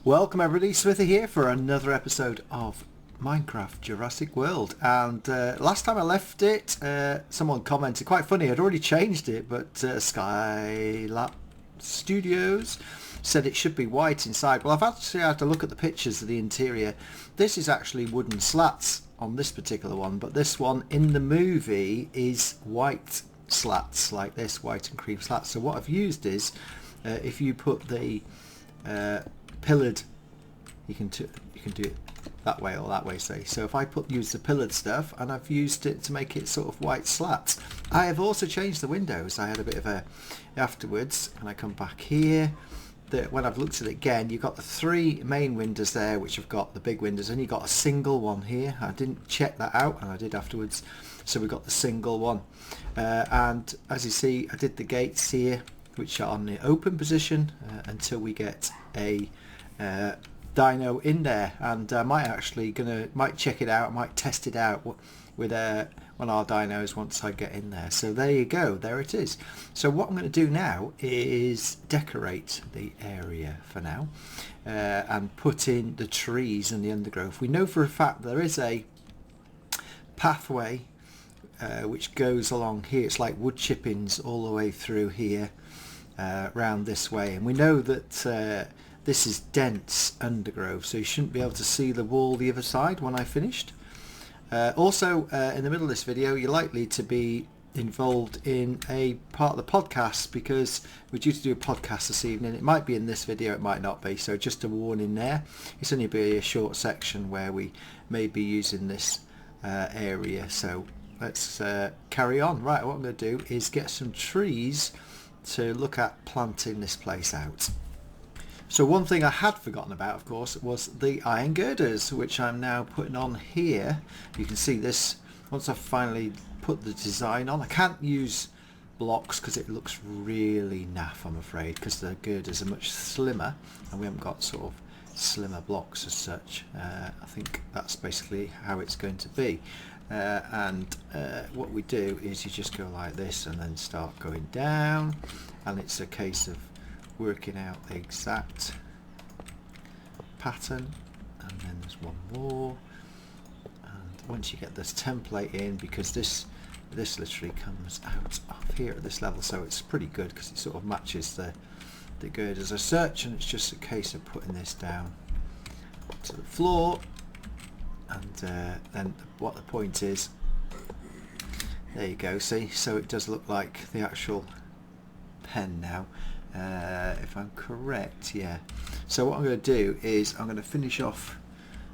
Welcome everybody, Smithy here for another episode of Minecraft Jurassic World. And last time I left it, someone commented, quite funny, I'd already changed it, but Skylab Studios said it should be white inside. Well, I've actually had to look at the pictures of the interior. This is actually wooden slats on this particular one, but this one in the movie is white slats like this, white and cream slats. So what I've used is, if you put the pillared, you can do it that way or that way, say. So if I use the pillared stuff, and I've used it to make it sort of white slats. I have also changed the windows. I had a bit of a afterwards, and I come back here. When I've looked at it again, you've got the three main windows there, which have got the big windows, and you've got a single one here. I didn't check that out, and I did afterwards. So we've got the single one, and as you see, I did the gates here, which are on the open position until we get a dino in there, and I might check it out, might test it out with one of our dinos once I get in there. So there you go, there it is. So what I'm going to do now is decorate the area for now, and put in the trees and the undergrowth. We know for a fact there is a pathway which goes along here. It's like wood chippings all the way through here, round this way, and we know that this is dense undergrowth, so you shouldn't be able to see the wall the other side when I finished. Also, in the middle of this video, you're likely to be involved in a part of the podcast, because we're due to do a podcast this evening. It might be in this video, it might not be, so just a warning there. It's only be a short section where we may be using this area, so let's carry on. Right, what I'm going to do is get some trees to look at planting this place out. So one thing I had forgotten about, of course, was the iron girders, which I'm now putting on here. You can see this once I've finally put the design on. I can't use blocks because it looks really naff, I'm afraid, because the girders are much slimmer, and we haven't got sort of slimmer blocks as such. I think that's basically how it's going to be. What we do is you just go like this and then start going down, and it's a case of working out the exact pattern. And then there's one more, and once you get this template in, because this literally comes out of here at this level, so it's pretty good because it sort of matches the girders as such, and it's just a case of putting this down to the floor. And then what the point is, there you go, see, so it does look like the actual pen now, if I'm correct. Yeah, so what I'm going to do is I'm going to finish off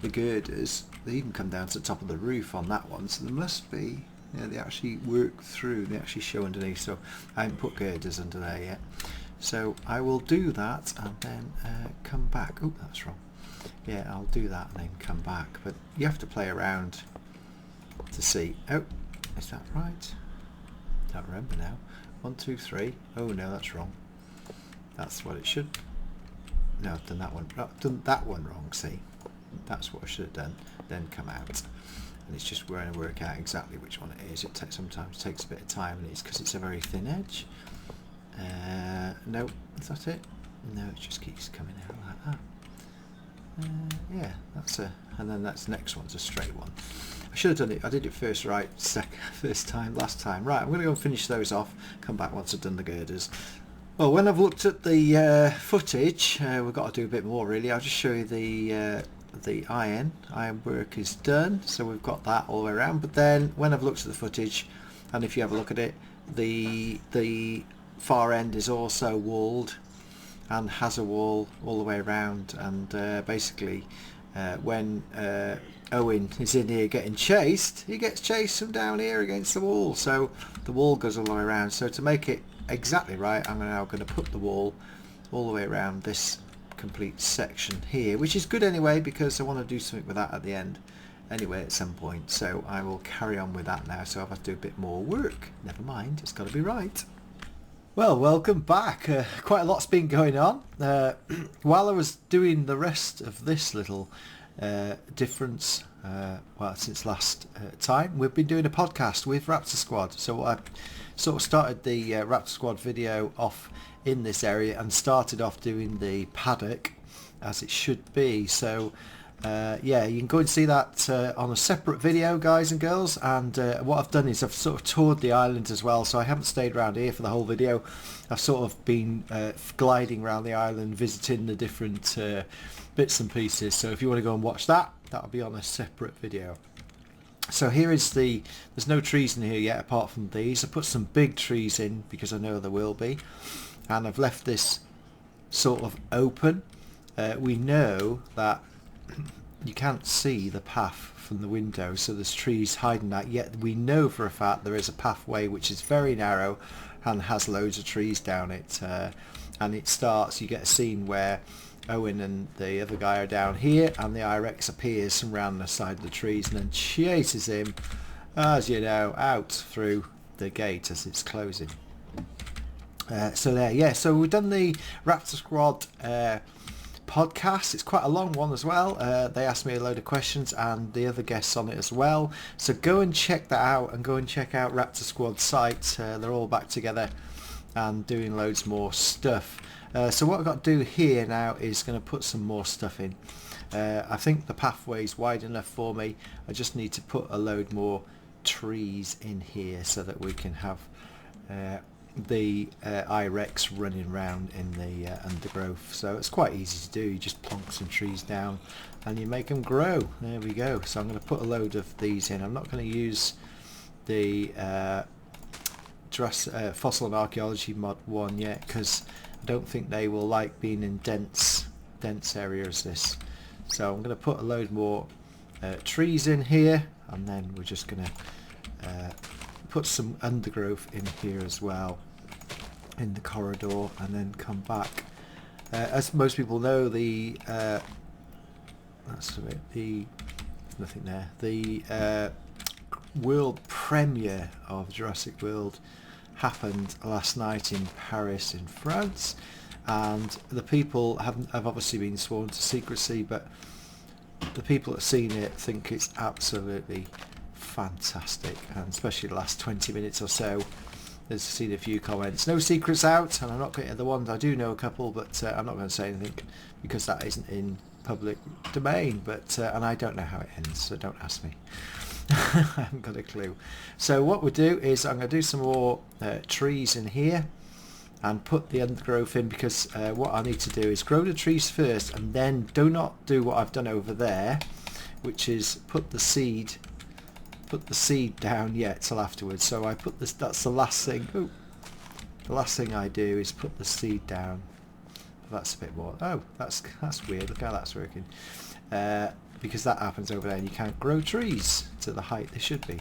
the girders. They even come down to the top of the roof on that one, so there must be, yeah, they actually work through, they actually show underneath, so I haven't put girders under there yet. So I will do that and then come back. Oh, that's wrong. Yeah, I'll do that and then come back, but you have to play around to see. Oh, is that right? Don't remember now. 1, 2, 3. Oh no, that's wrong. That's what it should. No, I've done that one. I've done that one wrong. See, that's what I should have done. Then come out, and it's just going to work out exactly which one it is. It sometimes takes a bit of time, and it's because it's a very thin edge. No, is that it? No, it just keeps coming out like that. Yeah, that's and then that's next one's a straight one. I should have done it. I did it first last time. Right, I'm going to go and finish those off. Come back once I've done the girders. Well, when I've looked at the footage, we've got to do a bit more really. I'll just show you the iron work is done, so we've got that all the way around. But then when I've looked at the footage, and if you have a look at it, the far end is also walled and has a wall all the way around, and basically when Owen is in here getting chased, he gets chased from down here against the wall, so the wall goes all the way around. So to make it exactly right, I'm now going to put the wall all the way around this complete section here, which is good anyway, because I want to do something with that at the end anyway at some point. So I will carry on with that now, so I've had to do a bit more work. Never mind, it's got to be right. Well, welcome back. Quite a lot's been going on. While I was doing the rest of this little difference, well, since last time, we've been doing a podcast with Raptor Squad. So I sort of started the Raptor Squad video off in this area and started off doing the paddock as it should be. So yeah, you can go and see that on a separate video, guys and girls. And what I've done is I've sort of toured the island as well, so I haven't stayed around here for the whole video. I've sort of been gliding around the island, visiting the different bits and pieces. So if you want to go and watch that, that'll be on a separate video. So here is there's no trees in here yet apart from these. I put some big trees in because I know there will be, and I've left this sort of open. We know that you can't see the path from the window, so there's trees hiding that, yet we know for a fact there is a pathway which is very narrow and has loads of trees down it, and it starts, you get a scene where Owen and the other guy are down here, and the I REX appears from around the side of the trees and then chases him, as you know, out through the gate as it's closing. So there, yeah, so we've done the Raptor Squad podcast. It's quite a long one as well. They asked me a load of questions and the other guests on it as well, so go and check that out, and go and check out Raptor Squad's site. They're all back together and doing loads more stuff. So what I've got to do here now is going to put some more stuff in. I think the pathway's wide enough for me. I just need to put a load more trees in here so that we can have the I REX running around in the undergrowth. So it's quite easy to do. You just plonk some trees down and you make them grow. There we go. So I'm going to put a load of these in. I'm not going to use the Fossil and Archeology Mod 1 yet, because I don't think they will like being in dense areas this. So I'm going to put a load more trees in here, and then we're just going to put some undergrowth in here as well in the corridor, and then come back. As most people know, the nothing there. The world premiere of Jurassic World happened last night in Paris in France, and the people have obviously been sworn to secrecy, but the people that have seen it think it's absolutely fantastic, and especially the last 20 minutes or so, there's seen a few comments, no secrets out, and I'm not going to, the ones I do know a couple, but I'm not going to say anything because that isn't in public domain, but and I don't know how it ends, so don't ask me. I haven't got a clue. So what we'll do is I'm going to do some more trees in here and put the undergrowth in, because what I need to do is grow the trees first, and then do not do what I've done over there, which is put the seed down yet till afterwards. So I put this, that's the last thing. Ooh, the last thing I do is put the seed down. That's a bit more. Oh, that's weird. Look how that's working. Because that happens over there, and you can't grow trees to the height they should be.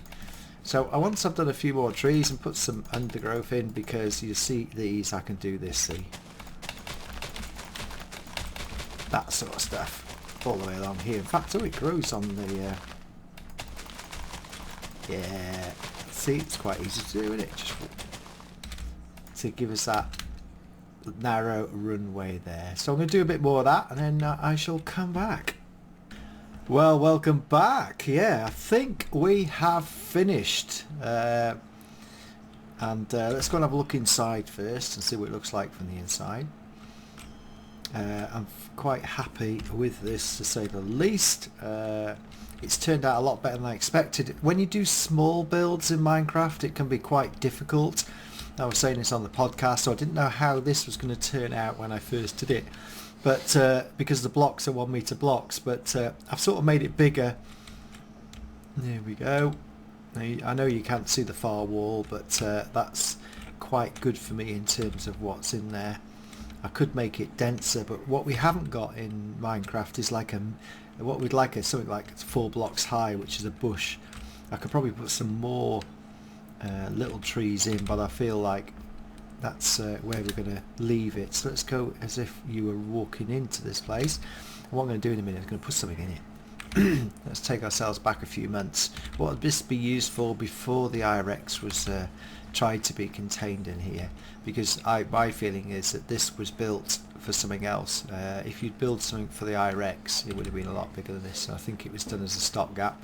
So once I've done a few more trees and put some undergrowth in, because you see these, I can do this, see, that sort of stuff all the way along here. In fact, oh, it grows on the yeah, see, it's quite easy to do, isn't it? Just to give us that narrow runway there. So I'm going to do a bit more of that, and then I shall come back. Well, welcome back. Yeah, I think we have finished. And let's go and have a look inside first and see what it looks like from the inside. I'm quite happy with this, to say the least. It's turned out a lot better than I expected. When you do small builds in Minecraft, it can be quite difficult. I was saying this on the podcast, so I didn't know how this was going to turn out when I first did it. But because the blocks are 1 meter blocks, but I've sort of made it bigger. There we go. I know you can't see the far wall, but that's quite good for me in terms of what's in there. I could make it denser, but what we haven't got in Minecraft is like what we'd like is something like 4 blocks high, which is a bush. I could probably put some more little trees in, but I feel like that's where we're going to leave it. So let's go as if you were walking into this place. What I'm going to do in a minute is going to put something in it. Let's take ourselves back a few months. What would this be used for before the I REX was tried to be contained in here? Because my feeling is that this was built for something else. If you'd build something for the I REX, it would have been a lot bigger than this. So I think it was done as a stopgap.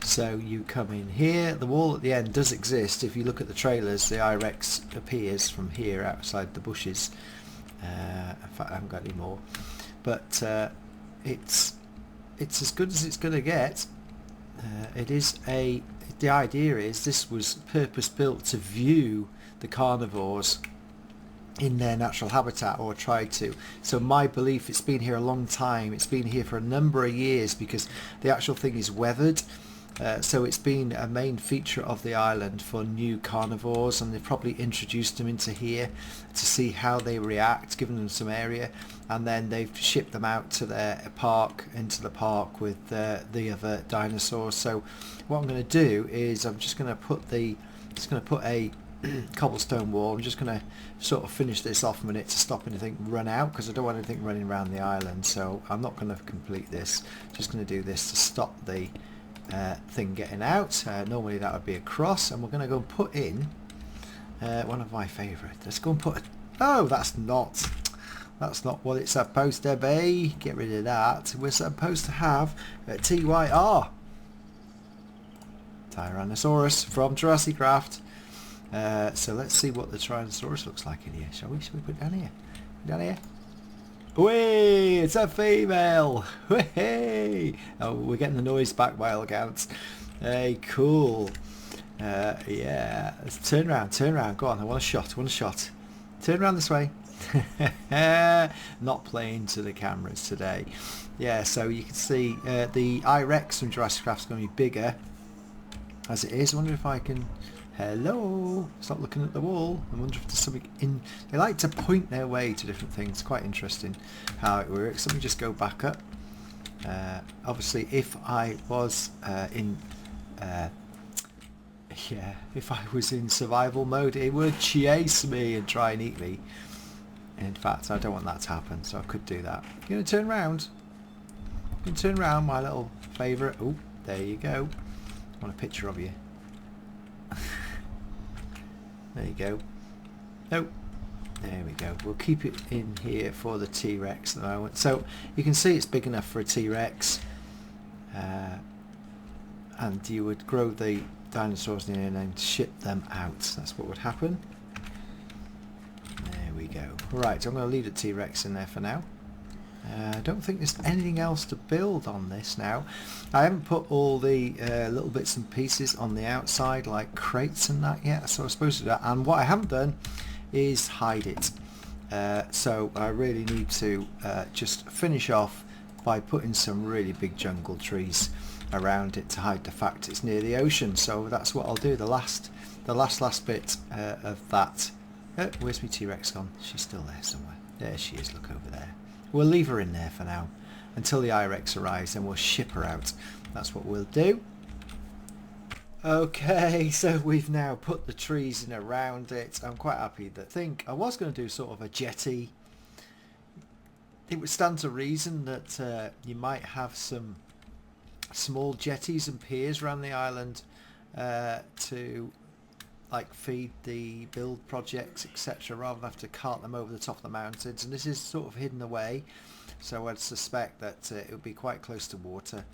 So you come in here, the wall at the end does exist. If you look at the trailers, the I REX appears from here outside the bushes. In fact, I haven't got any more. but it's as good as it's going to get. The idea is this was purpose built to view the carnivores in their natural habitat, or tried to. So my belief, it's been here a long time, it's been here for a number of years, because the actual thing is weathered. So it's been a main feature of the island for new carnivores, and they've probably introduced them into here to see how they react, given them some area, and then they've shipped them out to their park, into the park with the other dinosaurs. So what I'm going to do is I'm just going to put a cobblestone wall. I'm just going to sort of finish this off a minute to stop anything run out, because I don't want anything running around the island. So I'm not going to complete this, just going to do this to stop the thing getting out. Normally that would be a cross, and we're going to go and put in one of my favourite. Let's go and put oh, that's not what it's supposed to be. Get rid of that. We're supposed to have a TYR Tyrannosaurus from JurassiCraft. So let's see what the Tyrannosaurus looks like in here. Shall we put it down here? Down here? Whee! It's a female! Whee! Oh, we're getting the noise back by all accounts. Hey, cool. Yeah. Let's turn around. Go on, I want a shot. Turn around this way. Not playing to the cameras today. Yeah, so you can see the I REX from JurassiCraft is going to be bigger as it is. I wonder if I can... Hello! Stop looking at the wall. I wonder if there's something in... They like to point their way to different things. Quite interesting how it works. Let me just go back up. Obviously, if I was if I was in survival mode, it would chase me and try and eat me. In fact, I don't want that to happen, so I could do that. You're going to turn around? You can turn around, my little favourite. Oh, there you go. I want a picture of you. There you go. Nope. There we go. We'll keep it in here for the T-Rex at the moment. So you can see it's big enough for a T-Rex. And you would grow the dinosaurs in here and then ship them out. That's what would happen. There we go. Right, so I'm going to leave the T-Rex in there for now. I don't think there's anything else to build on this now. I haven't put all the little bits and pieces on the outside, like crates and that yet, so I was supposed to do that. And what I haven't done is hide it. So I really need to just finish off by putting some really big jungle trees around it to hide the fact it's near the ocean. So that's what I'll do. The last bit of that. Where's my T-Rex gone? She's still there somewhere. There she is. Look over there. We'll leave her in there for now until the I REX arrives, and we'll ship her out. That's what we'll do. Okay, so we've now put the trees in around it. I'm quite happy that I was going to do sort of a jetty. It would stand to reason that you might have some small jetties and piers around the island to like feed the build projects, etc., rather than have to cart them over the top of the mountains. And this is sort of hidden away, so I'd suspect that it would be quite close to water.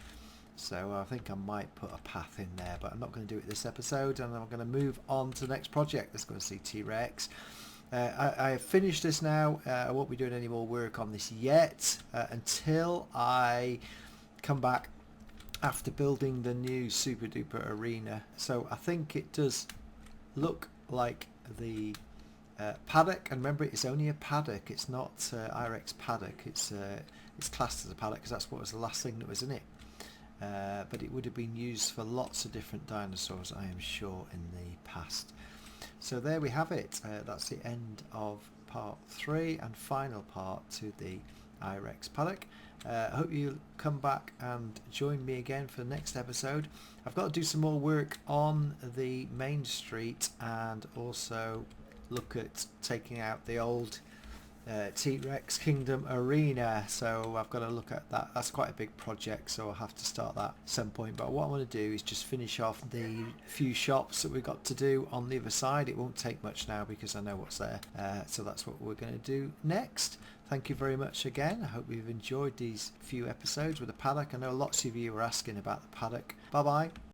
So I think I might put a path in there, but I'm not going to do it this episode, and I'm going to move on to the next project. Let's go and see T-Rex. I have finished this now. I won't be doing any more work on this yet until I come back after building the new super duper arena. So I think it does look like the paddock, and remember, it's only a paddock, it's not I REX Paddock. It's classed as a paddock because that's what was the last thing that was in it, but it would have been used for lots of different dinosaurs, I am sure, in the past. So there we have it. That's the end of part 3 and final part to the I REX Paddock. I hope you come back and join me again for the next episode. I've got to do some more work on the main street and also look at taking out the old T-Rex Kingdom Arena. So I've got to look at that. That's quite a big project, so I'll have to start that at some point. But what I want to do is just finish off the few shops that we've got to do on the other side. It won't take much now because I know what's there. So that's what we're going to do next. Thank you very much again. I hope you've enjoyed these few episodes with the paddock. I know lots of you were asking about the paddock. Bye bye.